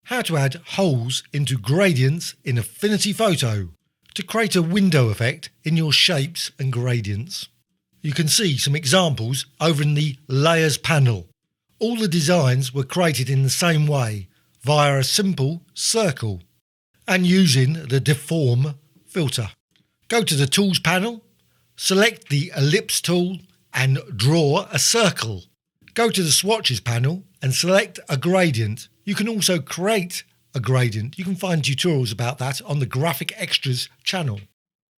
how to add holes into gradients in Affinity Photo to create a window effect in your shapes and gradients. You can see some examples over in the Layers panel. All the designs were created in the same way, via a simple circle and using the Deform filter. Go to the Tools panel, select the Ellipse tool and draw a circle. Go to the Swatches panel and select a gradient. You can also create a gradient. You can find tutorials about that on the Graphic Extras channel.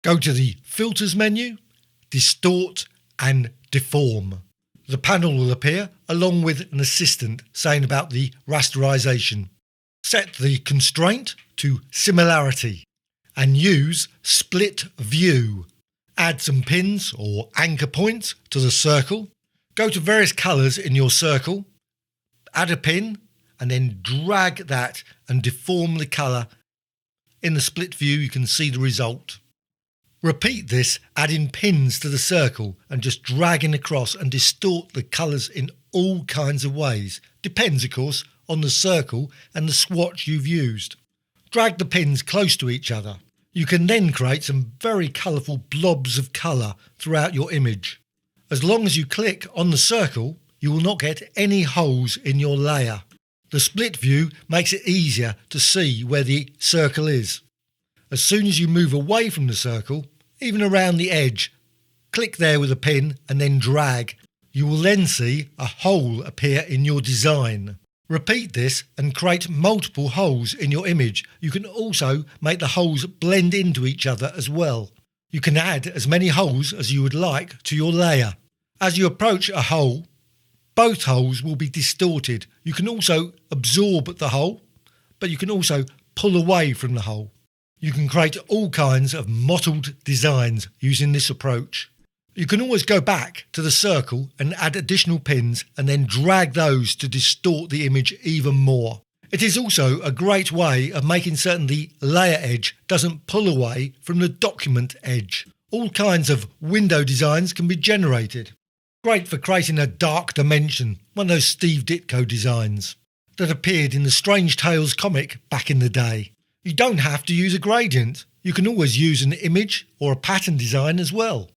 Go to the Filters menu, Distort and Deform. The panel will appear along with an assistant saying about the rasterization. Set the constraint to Similarity and use Split View. Add some pins or anchor points to the circle. Go to various colours in your circle, add a pin and then drag that and deform the colour. In the split view you can see the result. Repeat this, adding pins to the circle and just dragging across and distort the colours in all kinds of ways. Depends of course on the circle and the swatch you've used. Drag the pins close to each other. You can then create some very colourful blobs of colour throughout your image. As long as you click on the circle, you will not get any holes in your layer. The split view makes it easier to see where the circle is. As soon as you move away from the circle, even around the edge, click there with a pin and then drag. You will then see a hole appear in your design. Repeat this and create multiple holes in your image. You can also make the holes blend into each other as well. You can add as many holes as you would like to your layer. As you approach a hole, both holes will be distorted. You can also absorb the hole, but you can also pull away from the hole. You can create all kinds of mottled designs using this approach. You can always go back to the circle and add additional pins and then drag those to distort the image even more. It is also a great way of making certain the layer edge doesn't pull away from the document edge. All kinds of window designs can be generated. Great for creating a dark dimension, one of those Steve Ditko designs that appeared in the Strange Tales comic back in the day. You don't have to use a gradient. You can always use an image or a pattern design as well,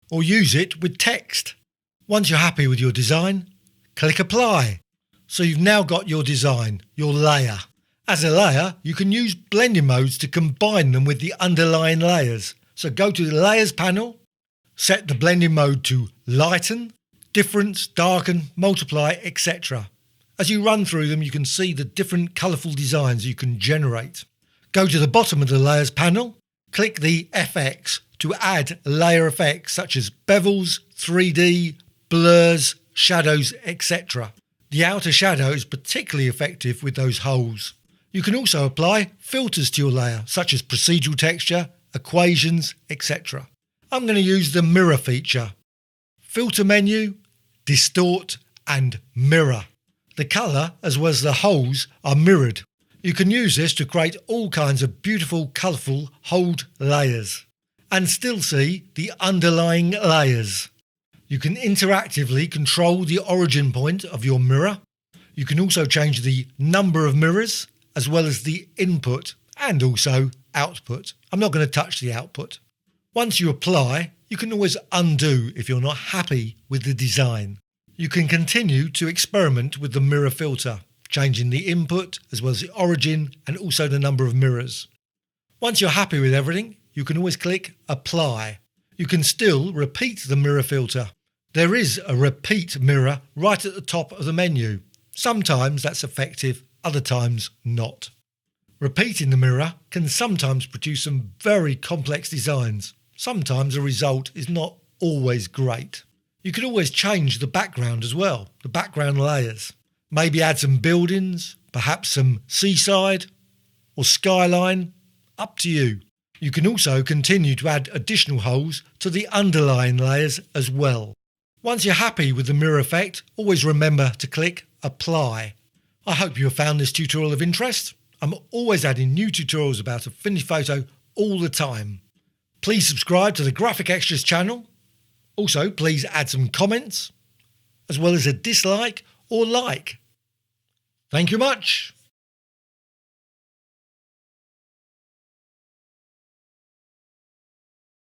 or use it with text. Once you're happy with your design, click Apply. So you've now got your design, your layer. As a layer, you can use blending modes to combine them with the underlying layers. So go to the Layers panel, set the blending mode to Lighten, Difference, Darken, Multiply, etc. As you run through them, you can see the different colourful designs you can generate. Go to the bottom of the Layers panel, click the FX to add layer effects such as bevels, 3D, blurs, shadows, etc. The outer shadow is particularly effective with those holes. You can also apply filters to your layer such as procedural texture, equations, etc. I'm going to use the mirror feature. Filter menu, distort and mirror. The colour as well as the holes are mirrored. You can use this to create all kinds of beautiful colourful holed layers and still see the underlying layers. You can interactively control the origin point of your mirror. You can also change the number of mirrors as well as the input and also output. I'm not going to touch the output. Once you apply, you can always undo if you're not happy with the design. You can continue to experiment with the mirror filter, changing the input as well as the origin and also the number of mirrors. Once you're happy with everything, you can always click Apply. You can still repeat the mirror filter. There is a repeat mirror right at the top of the menu. Sometimes that's effective, other times not. Repeating the mirror can sometimes produce some very complex designs. Sometimes the result is not always great. You can always change the background as well, the background layers. Maybe add some buildings, perhaps some seaside or skyline, up to you. You can also continue to add additional holes to the underlying layers as well. Once you're happy with the mirror effect, always remember to click Apply. I hope you have found this tutorial of interest. I'm always adding new tutorials about Affinity Photo all the time. Please subscribe to the Graphic Extras channel. Also, please add some comments, as well as a dislike or like. Thank you much.